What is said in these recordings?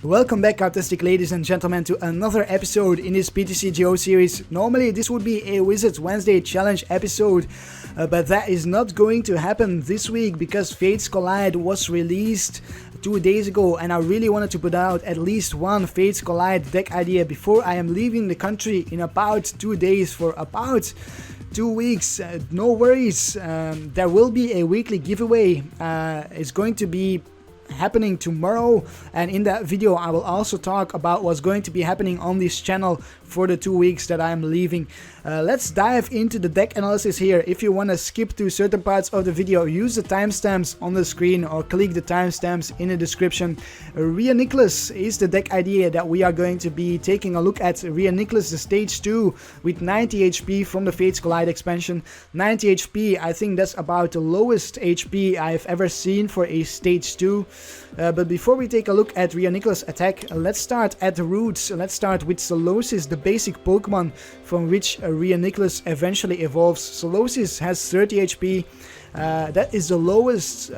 Welcome back, artistic ladies and gentlemen, to another episode in this PTCGO series. Normally this would be a Wizards Wednesday challenge episode, but that is not going to happen this week because Fates Collide was released 2 days ago, and I really wanted to put out at least one Fates Collide deck idea before I am leaving the country in about 2 days for about 2 weeks. No worries, there will be a weekly giveaway. It's going to be happening tomorrow, and in that video I will also talk about what's going to be happening on this channel for the 2 weeks that I am leaving. Let's dive into the deck analysis here. If you want to skip to certain parts of the video, use the timestamps on the screen or click the timestamps in the description. Reuniclus is the deck idea that we are going to be taking a look at. Reuniclus, the stage 2 with 90 HP from the Fates Collide expansion. 90 HP, I think that's about the lowest HP I've ever seen for a stage 2. But before we take a look at Reuniclus attack, let's start at the roots. Let's start with Solosis, the basic Pokemon from which Reuniclus eventually evolves. Solosis has 30 HP. That is the lowest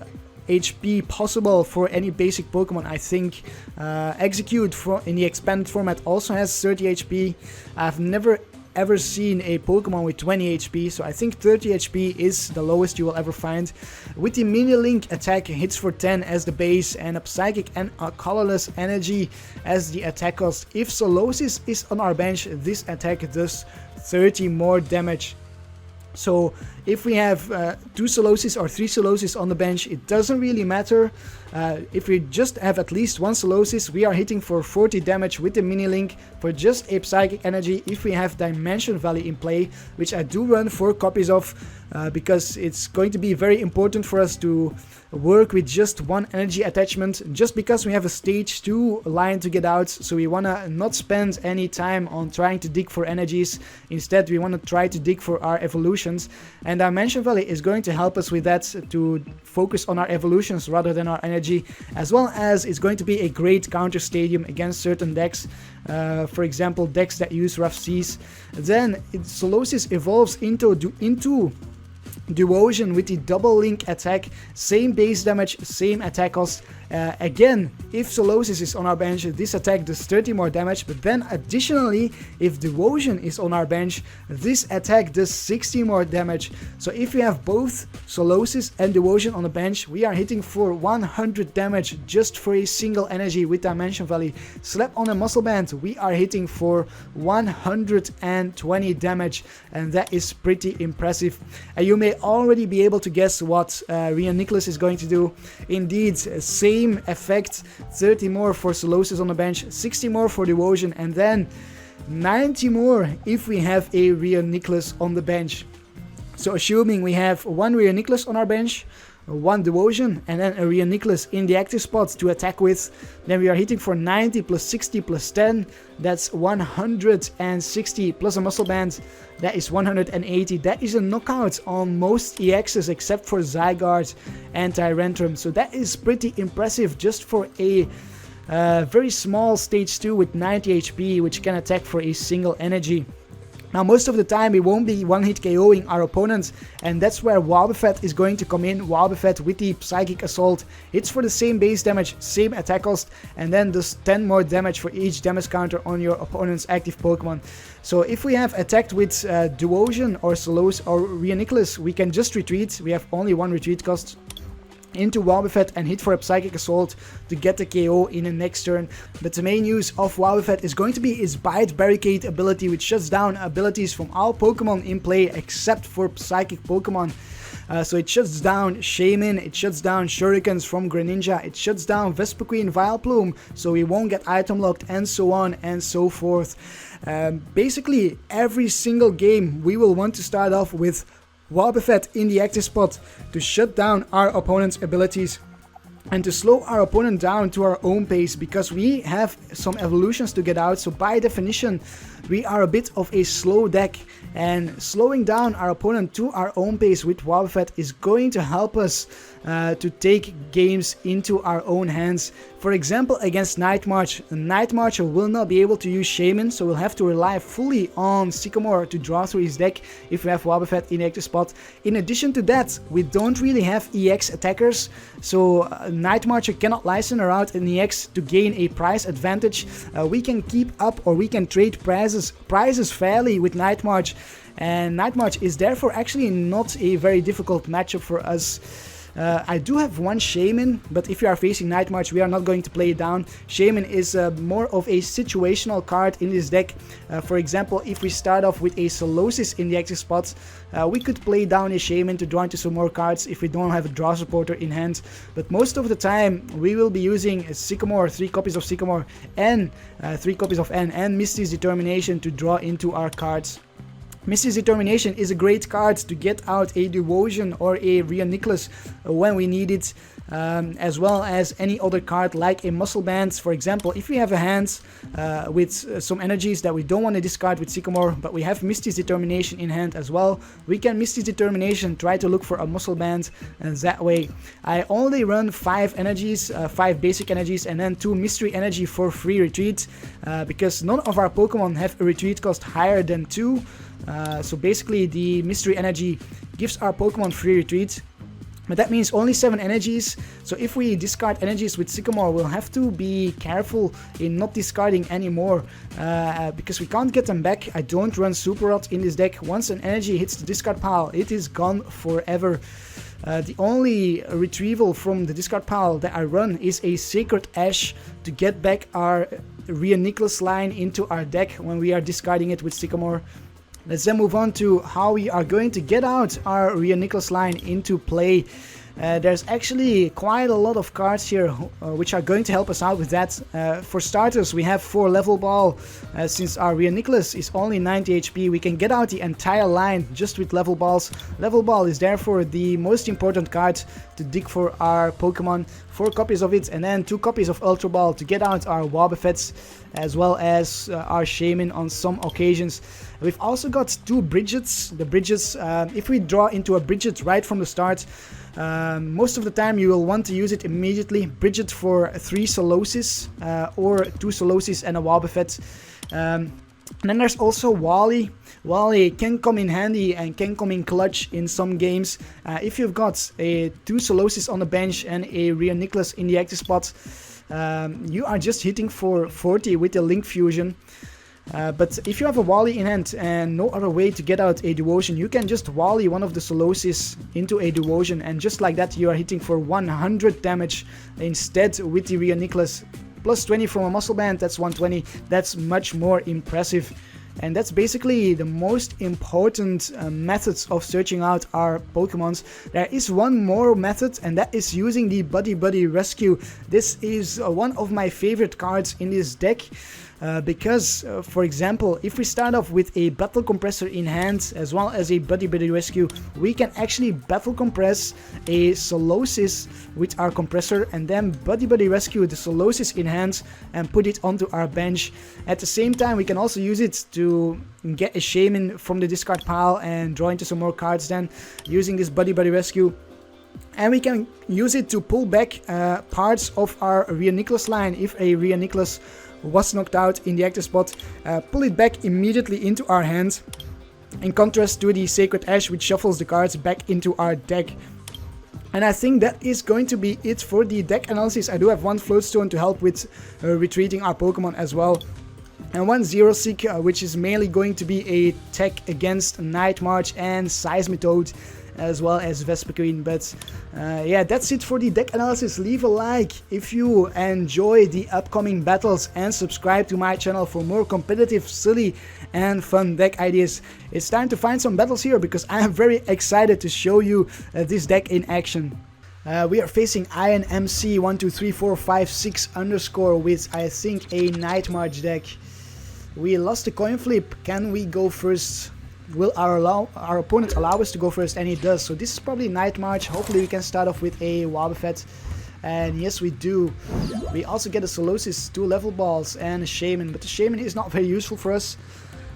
HP possible for any basic Pokemon, I think. Execute in the expanded format also has 30 HP. I've never ever seen a Pokemon with 20 HP, so I think 30 HP is the lowest you will ever find. With the mini link attack, hits for 10 as the base and a psychic and a colorless energy as the attack cost. If Solosis is on our bench, this attack does 30 more damage. So if we have 2 Solosis or 3 Solosis on the bench, it doesn't really matter. If we just have at least 1 Solosis, we are hitting for 40 damage with the mini link for just a psychic energy. If we have Dimension Valley in play, which I do run 4 copies of, because it's going to be very important for us to work with just 1 energy attachment, just because we have a stage 2 line to get out, so we want to not spend any time on trying to dig for energies. Instead, we want to try to dig for our evolutions, and Dimension Valley is going to help us with that, to focus on our evolutions rather than our energy, as well as it's going to be a great counter stadium against certain decks, for example decks that use rough seas. Then Solosis evolves into Duosion with the double link attack, same base damage, same attack cost. Again, if Solosis is on our bench, this attack does 30 more damage, but then additionally, if Duosion is on our bench, this attack does 60 more damage. So if we have both Solosis and Duosion on the bench, we are hitting for 100 damage just for a single energy with Dimension Valley. Slap on a muscle band, we are hitting for 120 damage, and that is pretty impressive. And you may already be able to guess what Reuniclus is going to do. Indeed, same effect, 30 more for Solosis on the bench, 60 more for Duosion, and then 90 more if we have a Reuniclus on the bench. So assuming we have 1 Reuniclus on our bench, 1 Duosion, and then a Reuniclus in the active spot to attack with, then we are hitting for 90 plus 60 plus 10, that's 160 plus a muscle band, that is 180. That is a knockout on most EXs except for Zygarde and Tyrantrum, so that is pretty impressive just for a very small stage 2 with 90 HP, which can attack for a single energy. Now, most of the time we won't be one-hit KOing our opponents, and that's where Wobbuffet is going to come in. Wobbuffet with the Psychic Assault hits for the same base damage, same attack cost, and then does 10 more damage for each damage counter on your opponent's active Pokemon. So if we have attacked with Duosion or Solosis or Reuniclus, we can just retreat. We have only 1 retreat cost into Wobbuffet and hit for a Psychic Assault to get the KO in the next turn. But the main use of Wobbuffet is going to be his Bite Barricade ability, which shuts down abilities from all Pokemon in play except for Psychic Pokemon. So it shuts down Shaymin, it shuts down Shurikens from Greninja, it shuts down Vespiquen Vileplume, so we won't get item locked, and so on and so forth. Basically, every single game we will want to start off with Wobbuffet in the active spot to shut down our opponent's abilities and to slow our opponent down to our own pace, because we have some evolutions to get out, so by definition we are a bit of a slow deck, and slowing down our opponent to our own pace with Wobbuffet is going to help us to take games into our own hands For example, against Night March, a Night Marcher will not be able to use Shaymin, so we'll have to rely fully on Sycamore to draw through his deck if we have Wobbuffet in the active spot. In addition to that, we don't really have EX attackers, so Night Marcher cannot Lysandre out an EX to gain a price advantage. We can keep up or we can trade prizes fairly with Night March, and Night March is therefore actually not a very difficult matchup for us. I do have one Shaymin, but if you are facing Night March, we are not going to play it down. Shaymin is more of a situational card in this deck. For example, if we start off with a Solosis in the active spot, we could play down a Shaymin to draw into some more cards if we don't have a draw supporter in hand. But most of the time, we will be using a Sycamore, 3 copies of Sycamore, and 3 copies of N, and Misty's Determination to draw into our cards. Misty's Determination is a great card to get out a Duosion or a Reuniclus when we need it, as well as any other card like a Muscle Band. For example, if we have a hand with some energies that we don't want to discard with Sycamore, but we have Misty's Determination in hand as well, we can Misty's Determination, try to look for a Muscle Band, and that way. I only run 5 energies, 5 basic energies, and then 2 mystery energy for free retreat, because none of our Pokemon have a retreat cost higher than 2. So basically the mystery energy gives our Pokemon free retreat, but that means only 7 energies. So if we discard energies with Sycamore, we'll have to be careful in not discarding anymore, because we can't get them back. I don't run Super Rod in this deck. Once an energy hits the discard pile, it is gone forever. The only retrieval from the discard pile that I run is a Sacred Ash to get back our Reuniclus line into our deck when we are discarding it with Sycamore. Let's then move on to how we are going to get out our Reuniclus line into play. There's actually quite a lot of cards here which are going to help us out with that. For starters, we have 4 Level Ball. Since our Reuniclus is only 90 HP, we can get out the entire line just with Level Balls. Level Ball is therefore the most important card to dig for our Pokemon. 4 copies of it, and then 2 copies of Ultra Ball to get out our Wobbuffets, as well as our Shaymin on some occasions. We've also got 2 Bridgets. The Bridgets, if we draw into a Bridget right from the start, most of the time you will want to use it immediately. Bridget for 3 Solosis, or 2 Solosis and a Wobbuffet. And then there's also Wally. Wally can come in handy and can come in clutch in some games. If you've got a 2 Solosis on the bench and a Reuniclus in the active spot, you are just hitting for 40 with the Link Fusion. But if you have a Wally in hand and no other way to get out a Duosion, you can just Wally one of the Solosis into a Duosion, and just like that you are hitting for 100 damage instead with the Reuniclus. Plus 20 from a Muscle Band, that's 120. That's much more impressive. And that's basically the most important methods of searching out our Pokemons. There is one more method, and that is using the Buddy-Buddy Rescue. This is one of my favorite cards in this deck. Because, for example, if we start off with a Battle Compressor in hand as well as a Buddy-Buddy Rescue, we can actually Battle Compress a Solosis with our Compressor and then Buddy-Buddy Rescue the Solosis in hand and put it onto our bench. At the same time, we can also use it to get a Shaymin from the discard pile and draw into some more cards then using this Buddy-Buddy Rescue. And we can use it to pull back parts of our Reuniclus line if a Reuniclus was knocked out in the active spot. Pull it back immediately into our hand, in contrast to the Sacred Ash, which shuffles the cards back into our deck. And I think that is going to be it for the deck analysis. I do have one Float Stone to help with retreating our Pokemon as well, and one Xerosic, which is mainly going to be a tech against Night March and Seismitoad, as well as Vespiquen. But yeah, that's it for the deck analysis. Leave a like if you enjoy the upcoming battles and subscribe to my channel for more competitive, silly and fun deck ideas. It's time to find some battles here because I am very excited to show you this deck in action. We are facing INMC123456_ with, I think, a Night March deck. We lost the coin flip. Can we go first? Will our opponent allow us to go first? And he does. So this is probably Night March. Hopefully we can start off with a Wobbuffet. And yes, we do. We also get a Solosis, 2 Level Balls and a Shaymin. But the Shaymin is not very useful for us.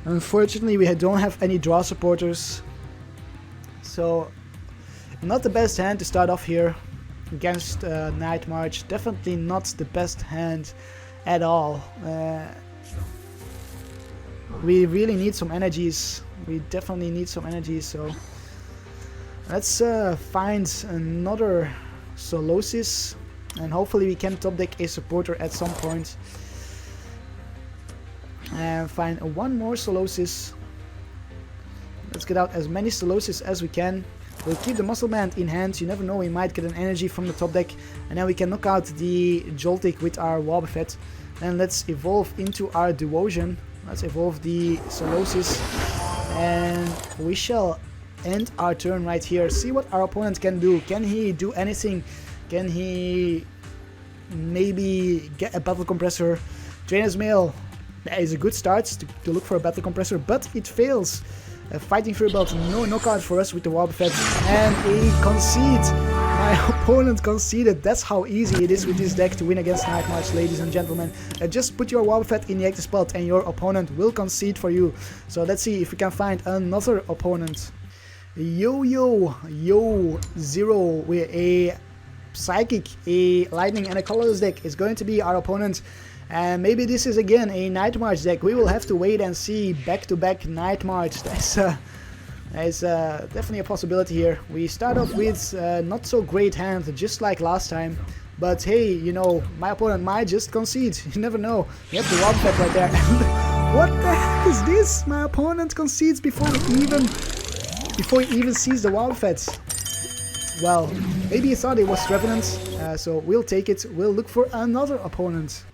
Unfortunately, we don't have any draw supporters. So not the best hand to start off here. against Night March. Definitely not the best hand at all. We really need some energies. We definitely need some energies, so let's find another Solosis, and hopefully we can top deck a supporter at some point. And find one more Solosis. Let's get out as many Solosis as we can. We'll keep the Muscle Band in hand. You never know, we might get an energy from the top deck. And then we can knock out the Joltik with our Wobbuffet. And let's evolve into our Duosion. Let's evolve the Solosis. And we shall end our turn right here. See what our opponent can do. Can he do anything? Can he maybe get a Battle Compressor? Trainer's Mail. That is a good start to look for a Battle Compressor, but it fails. Fighting Fury Belt, no knockout for us with the Wobbuffet, and a concede. My opponent conceded. That's how easy it is with this deck to win against Night March, ladies and gentlemen. Just put your Wobbuffet in the active spot and your opponent will concede for you. So let's see if we can find another opponent. Yo Zero with a Psychic, a Lightning and a Colorless deck is going to be our opponent. And maybe this is again a Night March deck. We will have to wait and see. Back-to-back Night March. That's definitely a possibility here. We start off with not so great hand, just like last time. But hey, you know, my opponent might just concede. You never know. We have the Wobbuffet right there. What the heck is this? My opponent concedes before he even sees the Wobbuffet. Well, maybe he thought it was Revenant. So we'll take it. We'll look for another opponent.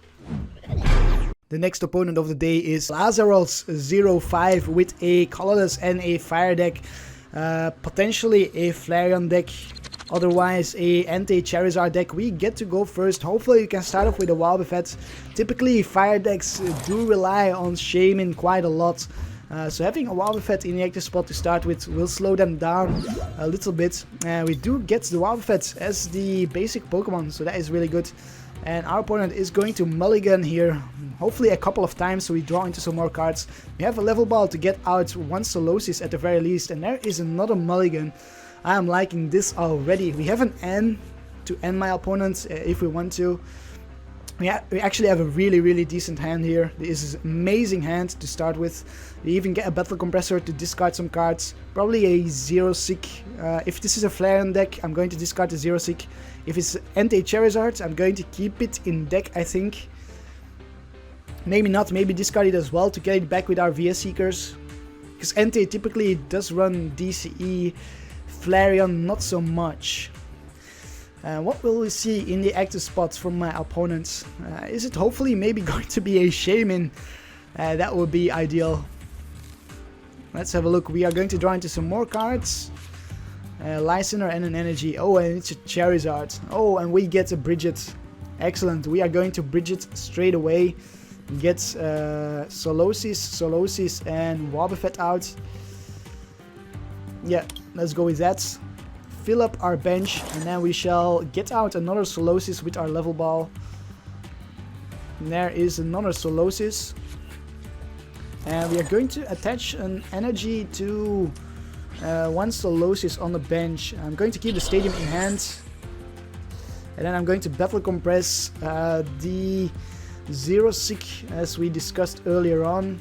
The next opponent of the day is Lazarus 05 with a colorless and a fire deck. Potentially a Flareon deck. Otherwise a Entei-Charizard deck. We get to go first. Hopefully you can start off with a Wobbuffet. Typically fire decks do rely on Shaymin quite a lot. So having a Wobbuffet in the active spot to start with will slow them down a little bit. We do get the Wobbuffet as the basic Pokemon, so that is really good. And our opponent is going to mulligan here, hopefully a couple of times, so we draw into some more cards. We have a Level Ball to get out one Solosis at the very least, and there is another mulligan. I am liking this already. We have an N to end my opponent if we want to. We actually have a really decent hand here. This is an amazing hand to start with. We even get a Battle Compressor to discard some cards. Probably a Xerosic. If this is a Flareon deck, I'm going to discard the Xerosic. If it's Entei-Charizard, I'm going to keep it in deck, I think. Maybe not, maybe discard it as well to get it back with our VS Seekers. Because Entei typically does run DCE, Flareon not so much. What will we see in the active spots from my opponents? Is it hopefully maybe going to be a Shaymin? That would be ideal. Let's have a look. We are going to draw into some more cards. Lysandre and an energy. Oh, and it's a Charizard. Oh, and we get a Brigette. Excellent. We are going to Brigette straight away. Get Solosis and Wobbuffet out. Yeah, let's go with that. Fill up our bench, and then we shall get out another Solosis with our Level Ball. And there is another Solosis. And we are going to attach an energy to one Solosis on the bench. I'm going to keep the Stadium in hand. And then I'm going to Battle Compress the Xerosic as we discussed earlier on.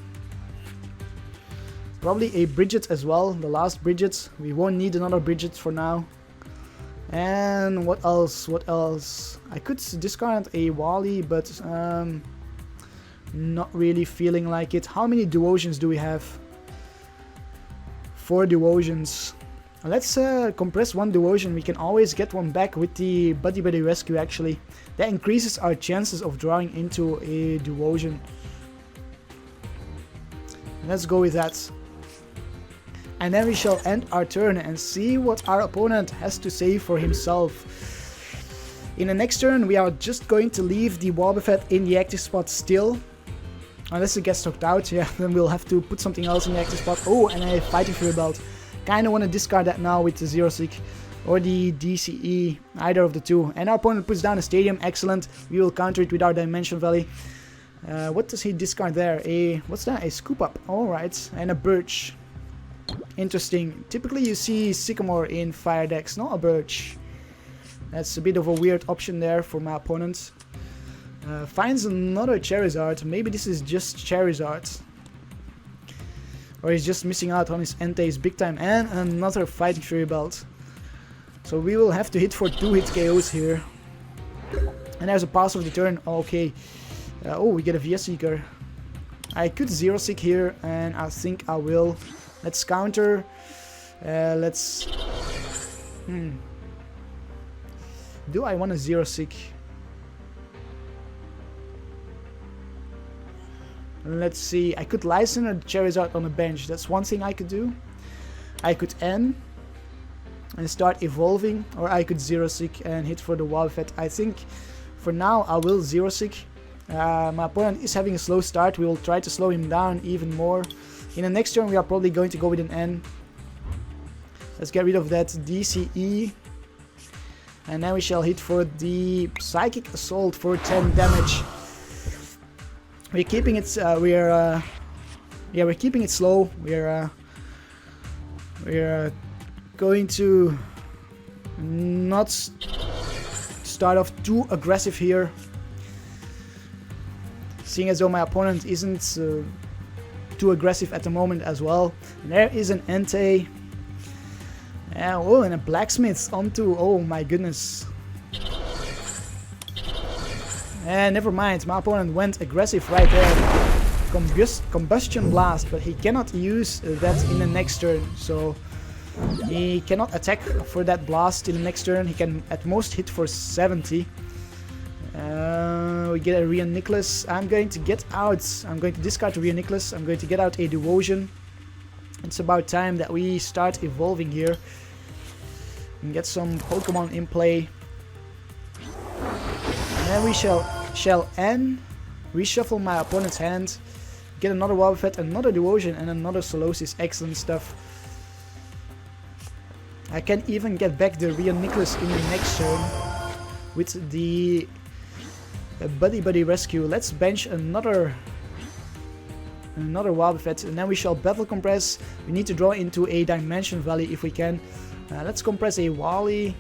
Probably a Brigette as well, the last Brigette. We won't need another Brigette for now. And what else? What else? I could discard a Wally, but not really feeling like it. How many Duosions do we have? 4 Duosions. Let's compress one Duosion. We can always get one back with the Buddy-Buddy Rescue actually. That increases our chances of drawing into a Duosion. Let's go with that. And then we shall end our turn and see what our opponent has to say for himself. In the next turn, we are just going to leave the Wobbuffet in the active spot still. Unless it gets knocked out, yeah, then we'll have to put something else in the active spot. Oh, and a Fighting Fury Belt. Kinda want to discard that now with the Xerosic or the DCE, either of the two. And our opponent puts down a Stadium, excellent. We will counter it with our Dimension Valley. What does he discard there? What's that? A Scoop Up, alright. And a Birch. Interesting. Typically you see Sycamore in fire decks, not a Birch. That's a bit of a weird option there for my opponent. Finds another Charizard. Maybe this is just Charizard. Or he's just missing out on his Entei's big time. And another Fighting Fury Belt. So we will have to hit for 2 hit KOs here. And there's a pass of the turn. Okay. Oh, we get a VS Seeker. I could Xerosic here, and I think I will. Let's counter. Let's... Do I want a Xerosic? Let's see. I could Lysandre Charizard on the bench. That's one thing I could do. I could N and start evolving, or I could Xerosic and hit for the Wobbuffet. I think for now I will Xerosic. My opponent is having a slow start. We will try to slow him down even more. In the next turn we are probably going to go with an N. Let's get rid of that DCE. And then we shall hit for the Psychic Assault for 10 damage. We're keeping it we're keeping it slow. We're going to not start off too aggressive here. Seeing as though my opponent isn't too aggressive at the moment as well. And there is an Entei. Oh, and a Blacksmith onto, oh my goodness. And never mind, my opponent went aggressive right there. Combustion Blast, but he cannot use that in the next turn. So he cannot attack for that blast in the next turn. He can at most hit for 70. We get a Reuniclus. I'm going to get out. I'm going to discard the Reuniclus. I'm going to get out a Duosion. It's about time that we start evolving here and get some Pokemon in play. And then we shall N, reshuffle my opponent's hand, get another Wobbuffet, another Duosion, and another Solosis. Excellent stuff. I can even get back the Reuniclus in the next turn with the Buddy-Buddy Rescue. Let's bench another Wobbuffet, and then we shall Battle Compress. We need to draw into a Dimension Valley if we can. Let's compress a Wally.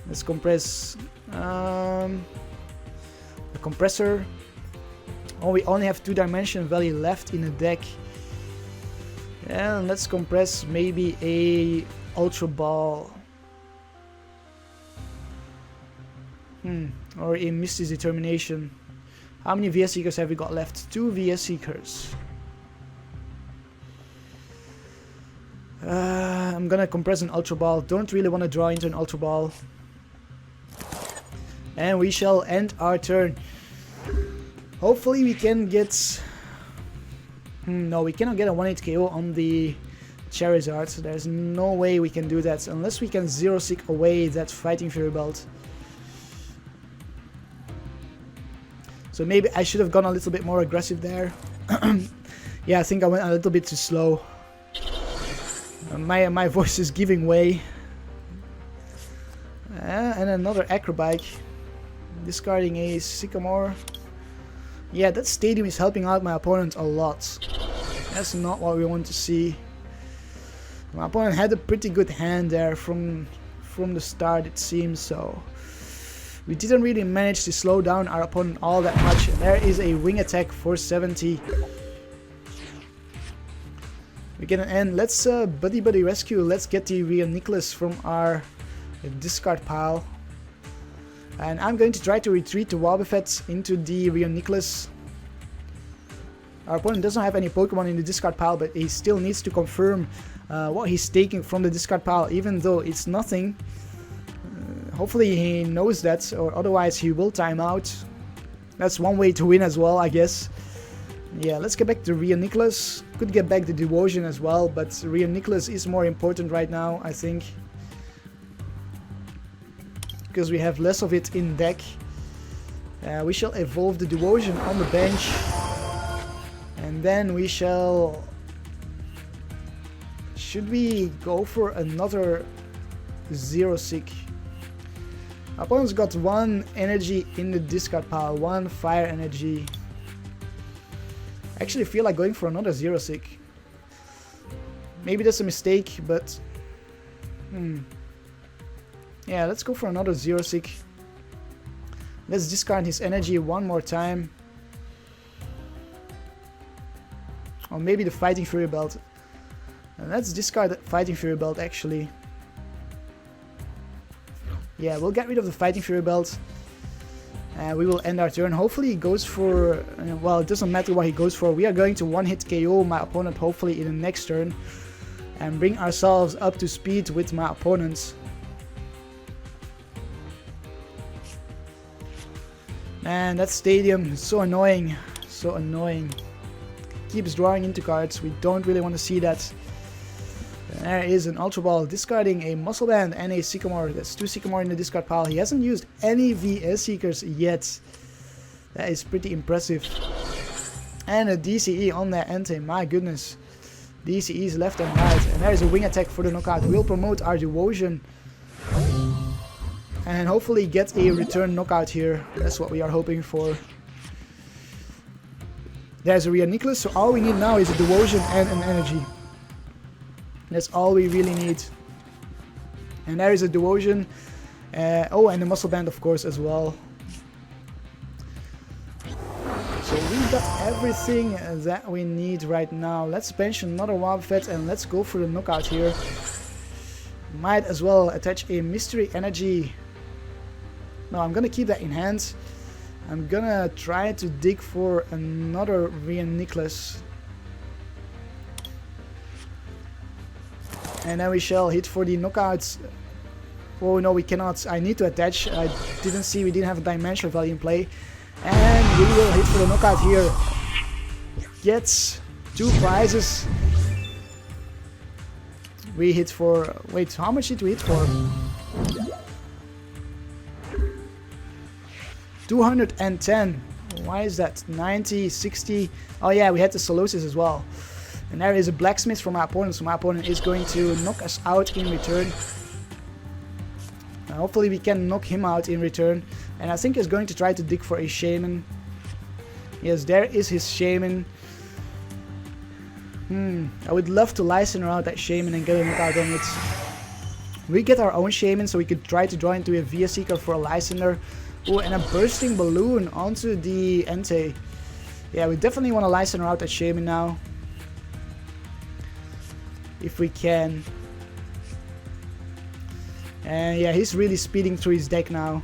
Let's compress a Compressor. Oh, we only have 2 Dimension Valley left in the deck. And let's compress maybe a Ultra Ball. Or a Misty's Determination. How many VS Seekers have we got left? 2 VS Seekers. I'm gonna compress an Ultra Ball. Don't really want to draw into an Ultra Ball. And we shall end our turn. Hopefully we can get... no, we cannot get a 1-hit KO on the Charizard. So there's no way we can do that unless we can Xerosic away that Fighting Fury Belt. So maybe I should have gone a little bit more aggressive there. Yeah, I think I went a little bit too slow. My voice is giving way. And another Acrobike. Discarding a Sycamore. Yeah, that Stadium is helping out my opponent a lot. That's not what we want to see. My opponent had a pretty good hand there from the start, it seems, so... We didn't really manage to slow down our opponent all that much. And there is a Wing Attack for 70. We get an end. Let's Buddy-Buddy Rescue. Let's get the Reuniclus from our discard pile. And I'm going to try to retreat the Wobbuffet into the Reuniclus. Our opponent doesn't have any Pokemon in the discard pile, but he still needs to confirm what he's taking from the discard pile, even though it's nothing. Hopefully he knows that, or otherwise he will time out. That's one way to win as well, I guess. Yeah, let's get back to Reuniclus. Could get back the Duosion as well, but Reuniclus is more important right now, I think. Because we have less of it in deck. We shall evolve the Duosion on the bench. And then we shall... Should we go for another Xerosic? Opponent's got 1 energy in the discard pile, 1 fire energy. I actually feel like going for another Xerosic. Maybe that's a mistake, but... Yeah, Yeah, let's go for another Xerosic. Let's discard his energy one more time. Or maybe the Fighting Fury Belt. Let's discard the Fighting Fury Belt actually. Yeah, we'll get rid of the Fighting Fury Belt. And we will end our turn. Hopefully he goes for... well, it doesn't matter what he goes for. We are going to one-hit KO my opponent hopefully in the next turn. And bring ourselves up to speed with my opponents. Man, that stadium is so annoying. So annoying. Keeps drawing into cards. We don't really want to see that. And there is an Ultra Ball discarding a Muscle Band and a Sycamore. That's 2 Sycamore in the discard pile. He hasn't used any VS Seekers yet. That is pretty impressive. And a DCE on that Entei. My goodness. DCEs left and right. And there is a wing attack for the knockout. We'll promote our Duosion. And hopefully get a return knockout here. That's what we are hoping for. There's a Reuniclus, so all we need now is a Duosion and an energy. That's all we really need. And there is a Duosion. Oh, and a Muscle Band of course as well. So we got everything that we need right now. Let's bench another Wobbuffet and let's go for the knockout here. Might as well attach a Mystery Energy. No, I'm gonna keep that in hand. I'm gonna try to dig for another Reuniclus. And then we shall hit for the knockouts. Oh no, we cannot. I need to attach. I didn't see we didn't have a Dimension Valley in play. And we will hit for the knockout here. Gets 2 prizes. We hit for... wait, how much did we hit for? 210. Why is that? 90, 60. Oh yeah, we had the Solosis as well. And there is a Blacksmith from my opponent, so my opponent is going to knock us out in return. Hopefully we can knock him out in return. And I think he's going to try to dig for a Shaymin. Yes, there is his Shaymin. I would love to Lysandre out that Shaymin and get a knockout on it. We get our own Shaymin, so we could try to draw into a VS Seeker for a Lysandre. Oh, and a Bursting Balloon onto the Entei. Yeah, we definitely want to Lysandre out that Shaymin now. If we can. And yeah, he's really speeding through his deck now.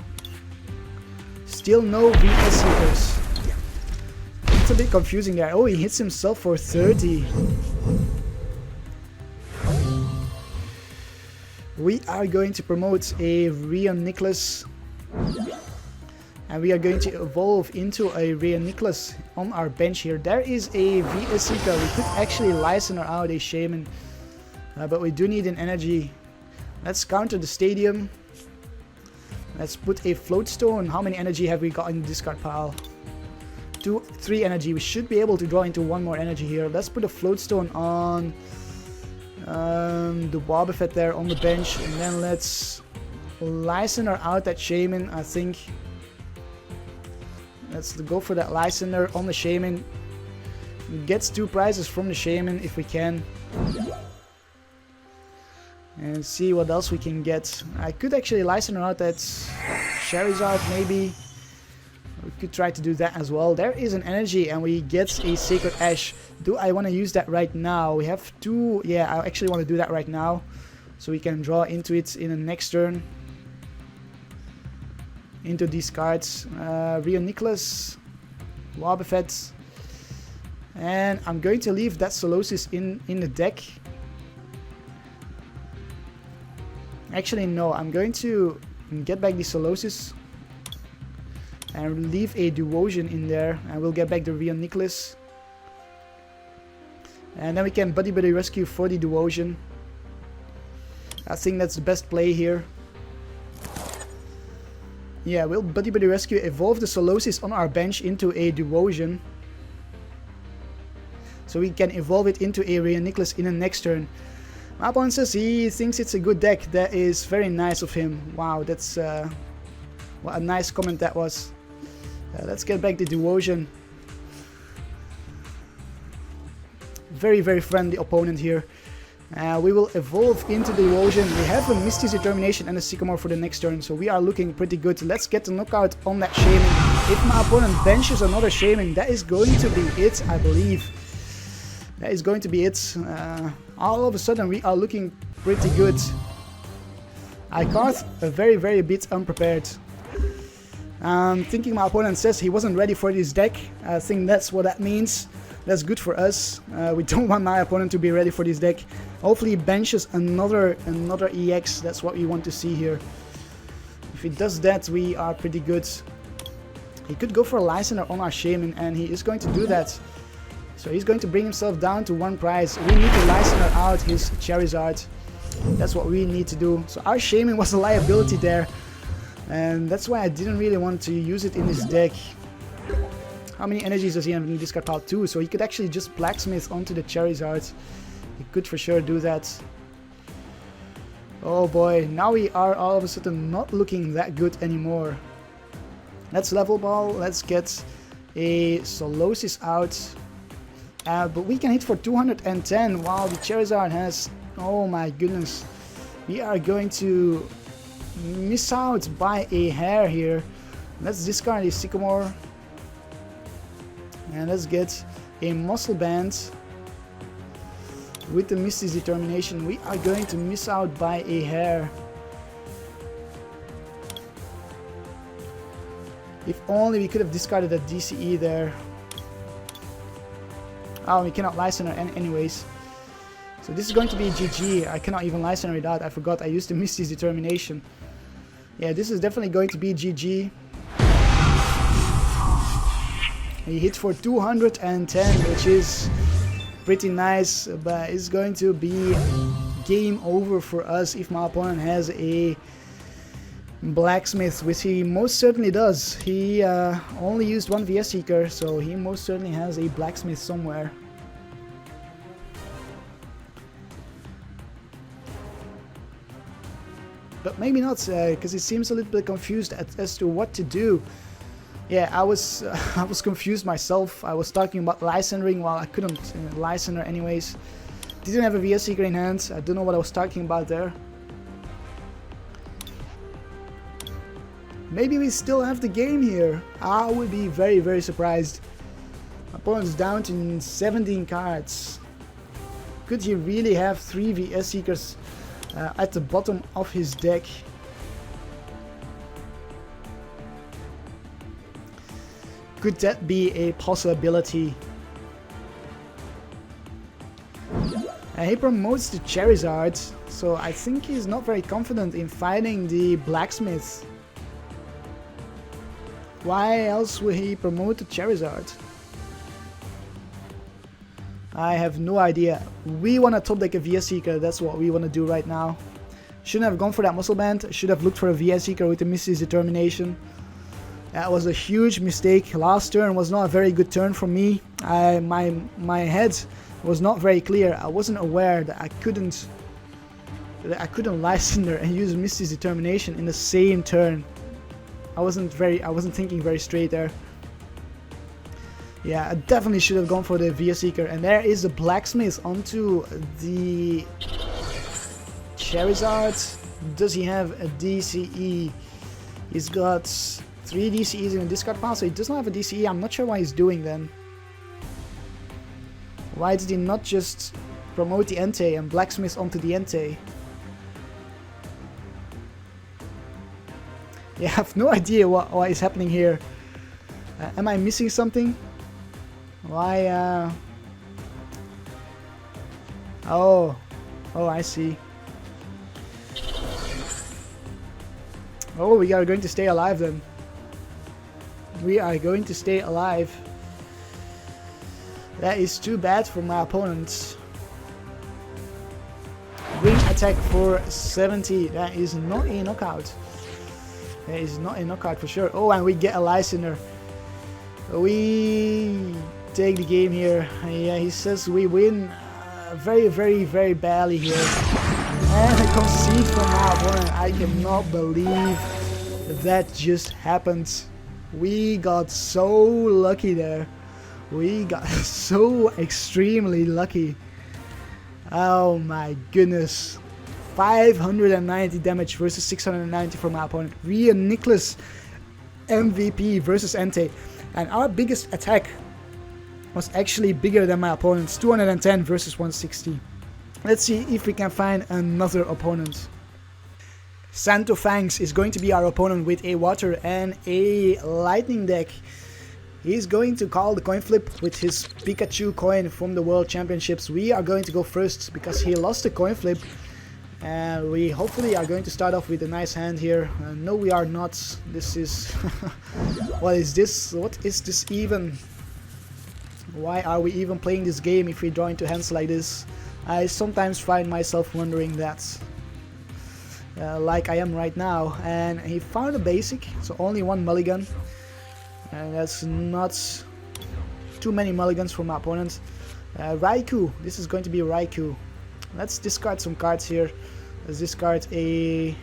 Still no VS Seekers. It's a bit confusing there. Oh, he hits himself for 30. We are going to promote a Reuniclus. And we are going to evolve into a Reuniclus on our bench here. There is a VS Seeker. We could actually Lysandre out a Shaymin. But we do need an energy. Let's counter the stadium. Let's put a Float Stone. How many energy have we got in the discard pile? 3 energy. We should be able to draw into 1 more energy here. Let's put a Float Stone on the Wobbuffet there on the bench. And then let's Lysandre out that Shaymin, I think. Let's go for that Lysandre on the Shaymin. Gets 2 prizes from the Shaymin if we can. And see what else we can get. I could actually Lysandre out that Charizard maybe. We could try to do that as well. There is an energy and we get a Sacred Ash. Do I want to use that right now? We have 2. Yeah, I actually want to do that right now. So we can draw into it in the next turn. Into these cards. Reuniclus. Wobbuffet. And I'm going to leave that Solosis in the deck. Actually, no. I'm going to get back the Solosis. And leave a Duosion in there. And we'll get back the Reuniclus. And then we can Buddy-Buddy Rescue for the Duosion. I think that's the best play here. Yeah, we'll Buddy-Buddy Rescue, evolve the Solosis on our bench into a Duosion. So we can evolve it into a Reuniclus in the next turn. My opponent says he thinks it's a good deck. That is very nice of him. Wow, that's what a nice comment that was. Let's get back the Duosion. Very, very friendly opponent here. We will evolve into the Duosion. We have a Misty's Determination and a Sycamore for the next turn, so we are looking pretty good. Let's get the knockout on that Shaymin. If my opponent benches another Shaymin, that is going to be it, I believe. That is going to be it. All of a sudden, we are looking pretty good. I caught a very bit unprepared. Thinking my opponent says he wasn't ready for this deck. I think that's what that means. That's good for us. We don't want my opponent to be ready for this deck. Hopefully he benches another EX. That's what we want to see here. If he does that, we are pretty good. He could go for a Lysandre on our Shaymin, and he is going to do that. So he's going to bring himself down to 1 prize. We need to Lysandre out his Charizard. That's what we need to do. So our Shaymin was a liability there. And that's why I didn't really want to use it in this deck. How many energies does he have in the discard pile? 2, so he could actually just blacksmith onto the Charizard. He could for sure do that. Oh boy, now we are all of a sudden not looking that good anymore. Let's level ball, let's get a Solosis out. But we can hit for 210 while the Charizard has... Oh my goodness. We are going to miss out by a hair here. Let's discard the Sycamore. And let's get a Muscle Band. With the Misty's Determination, we are going to miss out by a hair. If only we could have discarded that DCE there. Oh, we cannot Lysandre anyways. So this is going to be GG. I cannot even Lysandre it out. I forgot I used the Misty's Determination. Yeah, this is definitely going to be GG. He hit for 210, which is pretty nice, but it's going to be game over for us if my opponent has a blacksmith, which he most certainly does. He only used 1 VS Seeker, so he most certainly has a blacksmith somewhere. But maybe not, because he seems a little bit confused as to what to do. Yeah, I was confused myself. I was talking about Lysandring while I couldn't Lysandre anyways. Didn't have a VS Seeker in hand. I don't know what I was talking about there. Maybe we still have the game here. I would be very surprised. My opponent's down to 17 cards. Could he really have 3 VS Seekers at the bottom of his deck? Could that be a possibility? He promotes the Charizard, so I think he's not very confident in fighting the blacksmith. Why else would he promote the Charizard? I have no idea. We want to top deck a VS Seeker, that's what we want to do right now. Shouldn't have gone for that Muscle Band, should have looked for a VS Seeker with the Misty's Determination. That was a huge mistake. Last turn was not a very good turn for me. My head was not very clear. I wasn't aware that I couldn't Lysandre and use Misty's Determination in the same turn. I wasn't thinking very straight there. Yeah, I definitely should have gone for the VS Seeker. And there is the blacksmith onto the Charizard. Does he have a DCE? He's got 3 DCEs in the discard pile, so he does not have a DCE. I'm not sure why he's doing then. Why did he not just promote the Entei and blacksmith onto the Entei? Yeah, I have no idea what is happening here. Am I missing something? Why Oh, I see. Oh, we are going to stay alive then. We are going to stay alive. That is too bad for my opponent. Wing attack for 70. That is not a knockout. That is not a knockout for sure. Oh, and we get a Lysandre. We take the game here. Yeah, he says we win very badly here. And a concede from my opponent. I cannot believe that just happened. We got so lucky there. We got so extremely lucky. Oh my goodness. 590 damage versus 690 for my opponent. Reuniclus MVP versus Entei. And our biggest attack was actually bigger than my opponent's. 210 versus 160. Let's see if we can find another opponent. Santo Fangs is going to be our opponent with a water and a lightning deck. He's going to call the coin flip with his Pikachu coin from the World Championships. We are going to go first because he lost the coin flip. And we hopefully are going to start off with a nice hand here. No, we are not. This is... What is this? What is this even? Why are we even playing this game if we draw into hands like this? I sometimes find myself wondering that. Like I am right now. And he found a basic, so only one mulligan. And that's not too many mulligans for my opponent. Raikou, this is going to be Raikou. Let's discard some cards here. Let's discard a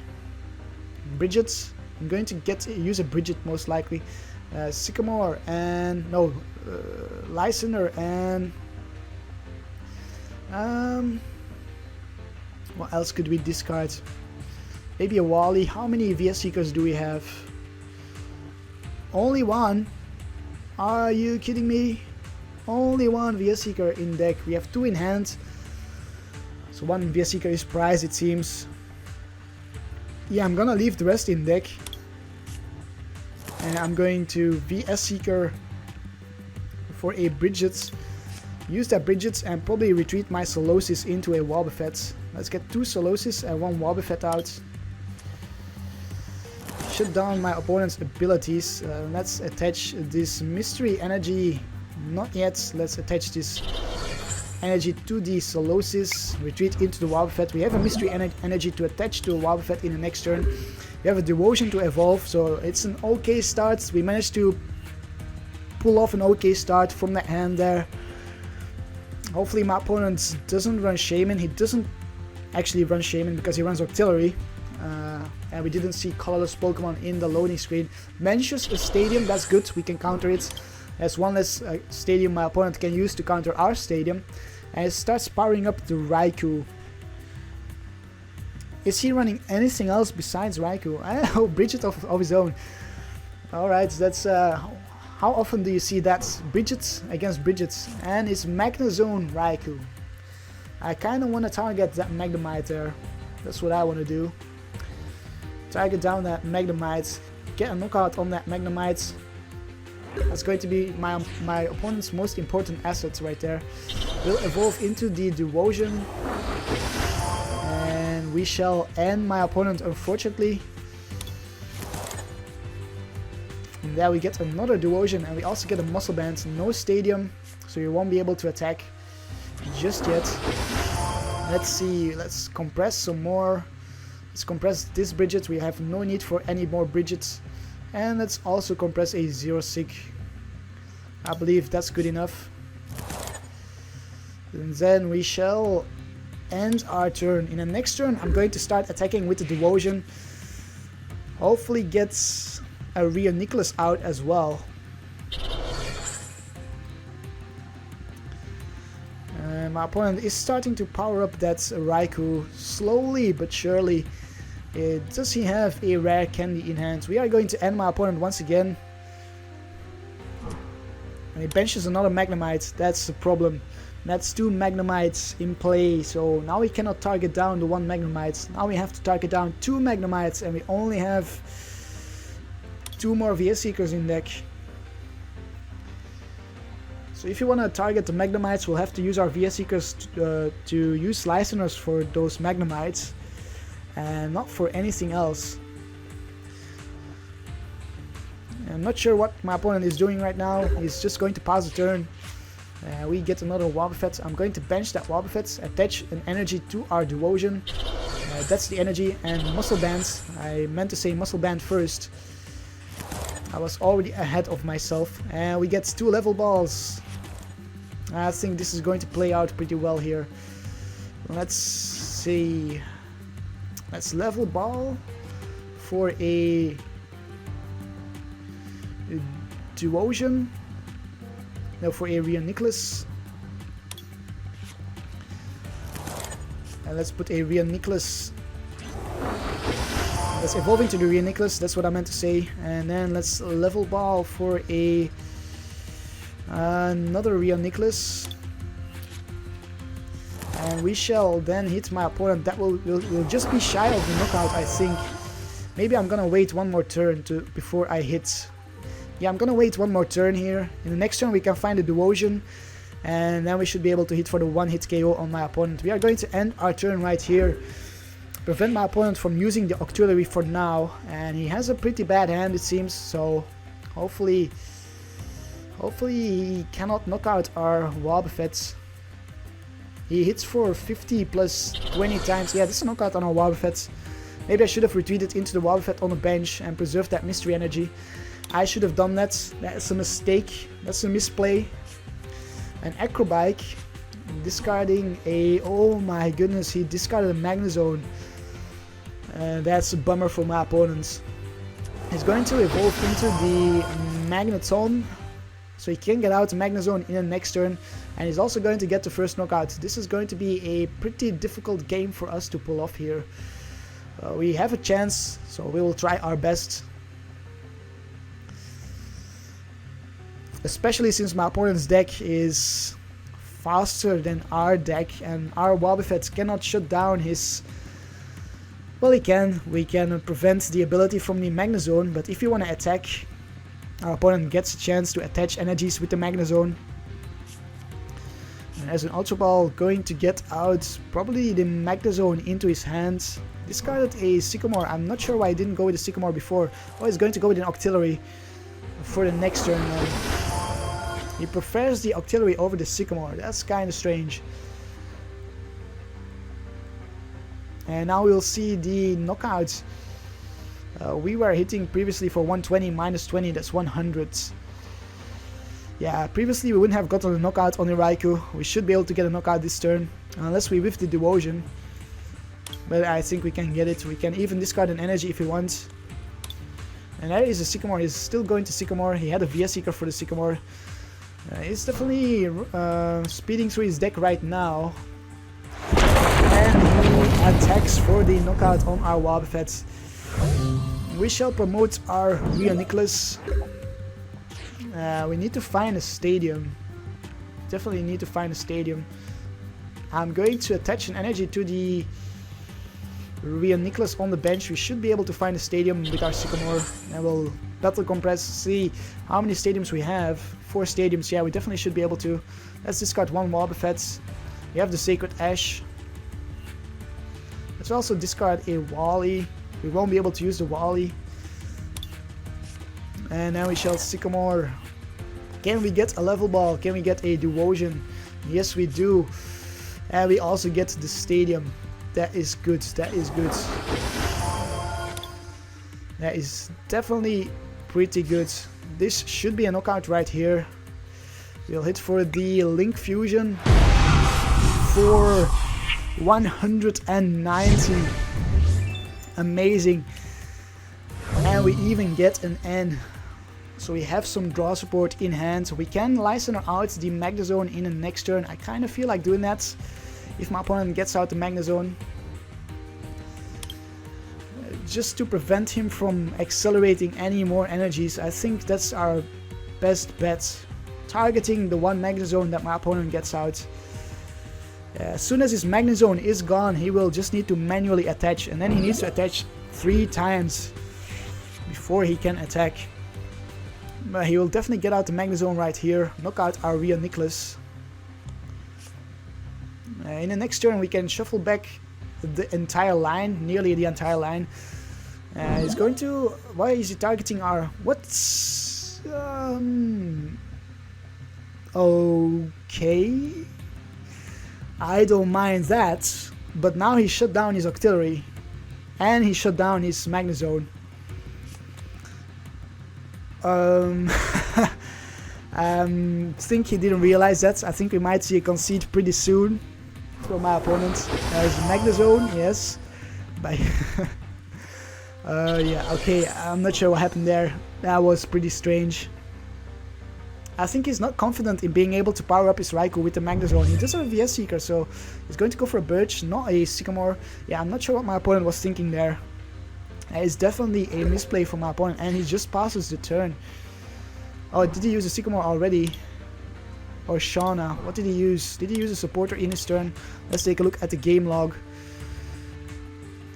Brigette. I'm going to use a Brigette most likely. Sycamore and no, Lysandre and what else could we discard? Maybe a Wally. How many VS Seekers do we have? Only one. Are you kidding me? Only one VS Seeker in deck. We have two in hand. So one VS Seeker is prized, it seems. Yeah, I'm gonna leave the rest in deck. And I'm going to VS Seeker for a Brigette. Use that Brigette and probably retreat my Solosis into a Wobbuffet. Let's get two Solosis and one Wobbuffet out. Shut down my opponent's abilities. Let's attach this mystery energy. Not yet. Let's attach this energy to the Solosis. Retreat into the Wobbuffet. We have a mystery energy to attach to a Wobbuffet in the next turn. We have a Duosion to evolve, so it's an okay start. We managed to pull off an okay start from the hand there. Hopefully my opponent doesn't run Shaymin. He doesn't actually run Shaymin because he runs Artillery. And we didn't see colorless Pokemon in the loading screen. Mentions a stadium, that's good, we can counter it. There's one less stadium my opponent can use to counter our stadium. And it starts powering up the Raikou. Is he running anything else besides Raikou? I don't know, Brigette of his own. Alright, that's... how often do you see that? Brigette against Brigette. And it's Magnezone Raikou. I kinda wanna target that Magnemite there. That's what I wanna do. Target down that Magnemite, get a knockout on that Magnemite. That's going to be my opponent's most important assets right there. Will evolve into the Duosion. And we shall end my opponent, unfortunately. And there we get another Duosion, and we also get a Muscle Band. No Stadium, so you won't be able to attack just yet. Let's see, let's compress some more. Let's compress this Brigette. We have no need for any more Brigettes. And let's also compress a Xerosic. I believe that's good enough. And then we shall end our turn. In the next turn, I'm going to start attacking with the Duosion. Hopefully gets a Reuniclus out as well. My opponent is starting to power up that Raikou slowly but surely. Does he have a rare candy in hand? We are going to end my opponent once again. And he benches another Magnemite. That's the problem. That's two Magnemites in play. So now we cannot target down the one Magnemite. Now we have to target down two Magnemites. And we only have two more VS Seekers in deck. So if you want to target the Magnemites, we'll have to use our VS Seekers to use Lysandres for those Magnemites. And not for anything else. I'm not sure what my opponent is doing right now. He's just going to pass the turn. We get another Wobbuffet. I'm going to bench that Wobbuffet, attach an energy to our Duosion. That's the energy. And Muscle Bands. I meant to say Muscle Band first. I was already ahead of myself. And we get two level balls. I think this is going to play out pretty well here. Let's see. Let's level ball for a Duosion. No, for a Reuniclus. Let's put a Reuniclus. Let's evolve into the Reuniclus, that's what I meant to say. And then let's level ball for a another Reuniclus. And we shall then hit my opponent. That will just be shy of the knockout, I think. Maybe I'm gonna wait one more turn before I hit. Yeah, I'm gonna wait one more turn here. In the next turn we can find the Duosion. And then we should be able to hit for the one-hit KO on my opponent. We are going to end our turn right here. Prevent my opponent from using the auxiliary for now. And he has a pretty bad hand, it seems. So hopefully he cannot knock out our Wobbuffet. He hits for 50 plus 20 times. Yeah, this is a knockout on our Wobbuffet. Maybe I should have retreated into the Wobbuffet on the bench and preserved that mystery energy. I should have done that. That's a mistake. That's a misplay. An Acrobike. Discarding a... Oh my goodness, he discarded a Magnezone. That's a bummer for my opponents. He's going to evolve into the Magneton. So he can get out the Magnezone in the next turn. And he's also going to get the first knockout. This is going to be a pretty difficult game for us to pull off here. We have a chance, so we will try our best. Especially since my opponent's deck is faster than our deck, and our Wobbuffet cannot shut down his... Well, he can. We can prevent the ability from the Magnezone, but if you want to attack, our opponent gets a chance to attach energies with the Magnezone. And as an Ultra Ball, going to get out probably the Magnezone into his hand. Discarded a Sycamore. I'm not sure why he didn't go with the Sycamore before. Oh, he's going to go with an Auxiliary for the next turn. He prefers the Auxiliary over the Sycamore. That's kind of strange. And now we'll see the knockouts. We were hitting previously for 120 minus 20. That's 100. Yeah, previously we wouldn't have gotten a knockout on the Raikou. We should be able to get a knockout this turn. Unless we whiff the Duosion. But I think we can get it. We can even discard an energy if we want. And there is a Sycamore. He's still going to Sycamore. He had a VS Seeker for the Sycamore. He's definitely speeding through his deck right now. And he attacks for the knockout on our Wobbuffet. We shall promote our Reuniclus. We need to find a stadium. Definitely need to find a stadium. I'm going to attach an energy to the Reuniclus on the bench. We should be able to find a stadium with our Sycamore. And we'll battle compress, see how many stadiums we have. 4 stadiums, yeah, we definitely should be able to. Let's discard one Wobbuffet. We have the Sacred Ash. Let's also discard a Wally. We won't be able to use the Wally. And now we shall Sycamore. Can we get a Level Ball? Can we get a Duosion? Yes, we do. And we also get the stadium. That is good. That is good. That is definitely pretty good. This should be a knockout right here. We'll hit for the Link Fusion for 190. Amazing. And we even get an N. So we have some draw support in hand. We can Lysandre out the Magnezone in the next turn. I kind of feel like doing that if my opponent gets out the Magnezone. Just to prevent him from accelerating any more energies. I think that's our best bet. Targeting the one Magnezone that my opponent gets out. As soon as his Magnezone is gone, he will just need to manually attach. And then he needs to attach 3 times before he can attack. But he will definitely get out the Magnezone right here. Knock out our Reuniclus. In the next turn we can shuffle back the entire line, nearly the entire line. He's going to... Why is he targeting our... What's... Okay... I don't mind that, but now he shut down his Auxiliary. And he shut down his Magnezone. Think he didn't realize that. I think we might see a concede pretty soon from my opponent. There's Magnezone, yes. But yeah, okay, I'm not sure what happened there. That was pretty strange. I think he's not confident in being able to power up his Raikou with the Magnezone. He does have a VS Seeker, so he's going to go for a Birch, not a Sycamore. Yeah, I'm not sure what my opponent was thinking there. It's definitely a misplay for my opponent, and he just passes the turn. Oh, did he use a Sycamore already? Or Shauna? What did he use? Did he use a supporter in his turn? Let's take a look at the game log.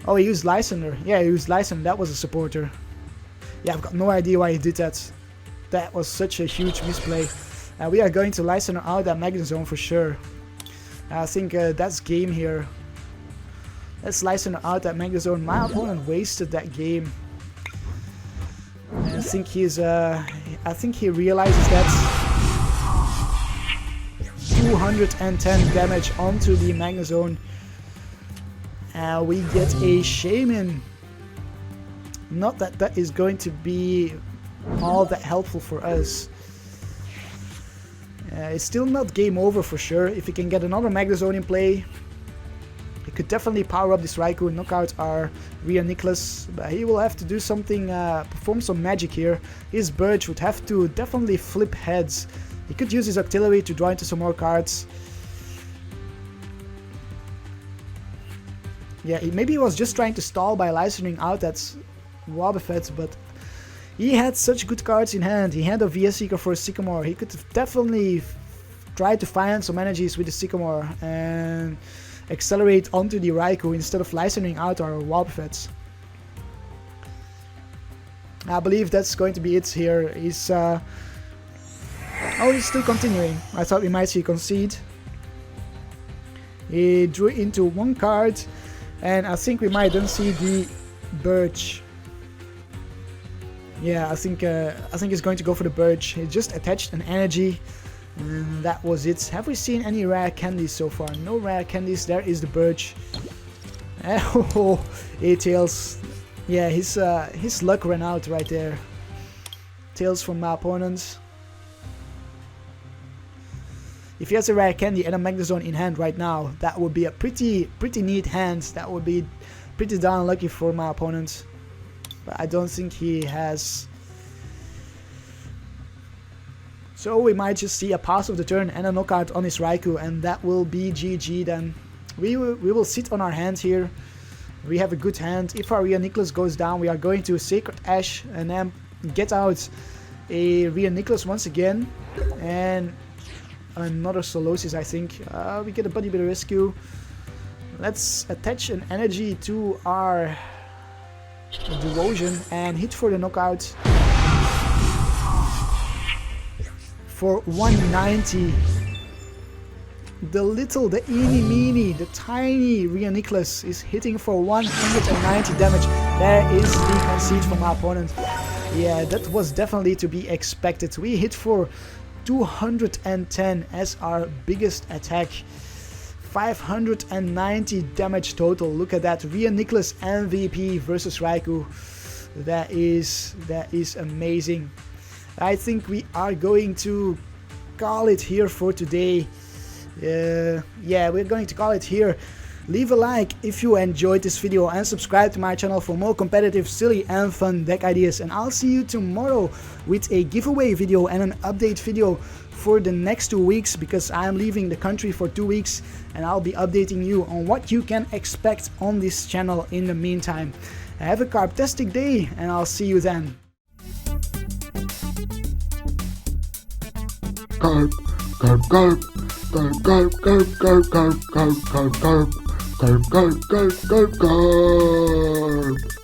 Oh, he used Lysandre. Yeah, he used Lysandre. That was a supporter. Yeah, I've got no idea why he did that. That was such a huge misplay. We are going to Lysandre out that Magnezone for sure. I think that's game here. Let's Lysandre out that Magnezone. My opponent wasted that game. And I think he's I think he realizes that 210 damage onto the Magnezone. We get a Shaymin. Not that that is going to be all that helpful for us. It's still not game over for sure. If he can get another Magnezone in play, he could definitely power up this Raikou and knock out our Reuniclus. But he will have to do something, perform some magic here. His Birch would have to definitely flip heads. He could use his Artillery to draw into some more cards. Yeah, maybe he was just trying to stall by Lysandring out that Wobbuffet, but he had such good cards in hand. He had a VS Seeker for a Sycamore. He could definitely try to find some energies with the Sycamore and accelerate onto the Raikou instead of Lysandring out our Wobbuffets. I believe that's going to be it here. He's oh, he's still continuing. I thought we might see concede. He drew into one card, and I think we might then see the Birch. Yeah, I think he's going to go for the Birch. He just attached an energy, and that was it. Have we seen any rare candies so far? No rare candies. There is the Birch. Oh, A-Tails. Yeah, his luck ran out right there. Tails from my opponent. If he has a rare candy and a Magnezone in hand right now, that would be a pretty neat hand. That would be pretty darn lucky for my opponent. But I don't think he has. So we might just see a pass of the turn and a knockout on his Raikou, and that will be GG then. We will sit on our hand here. We have a good hand. If our Reuniclus goes down, we are going to Sacred Ash and then get out a Reuniclus once again. And another Solosis, I think. We get a Buddy-Buddy Rescue. Let's attach an energy to our Duosion and hit for the knockout for 190. The eeny-meeny, the tiny Reuniclus is hitting for 190 damage. There is the concede from our opponent. Yeah, that was definitely to be expected. We hit for 210 as our biggest attack. 590 damage total. Look at that. Reuniclus MVP versus Raikou. That is amazing. I think we are going to call it here for today. Yeah, we're going to call it here. Leave a like if you enjoyed this video and subscribe to my channel for more competitive, silly and fun deck ideas. And I'll see you tomorrow with a giveaway video and an update video for the next 2 weeks, because I'm leaving the country for 2 weeks and I'll be updating you on what you can expect on this channel in the meantime. Have a Karptastic day and I'll see you then. Karp, Karp, Karp, Karp, Karp, Karp, Karp, Karp, Karp, Karp, Karp, Karp, Karp, Karp, Karp, Karp.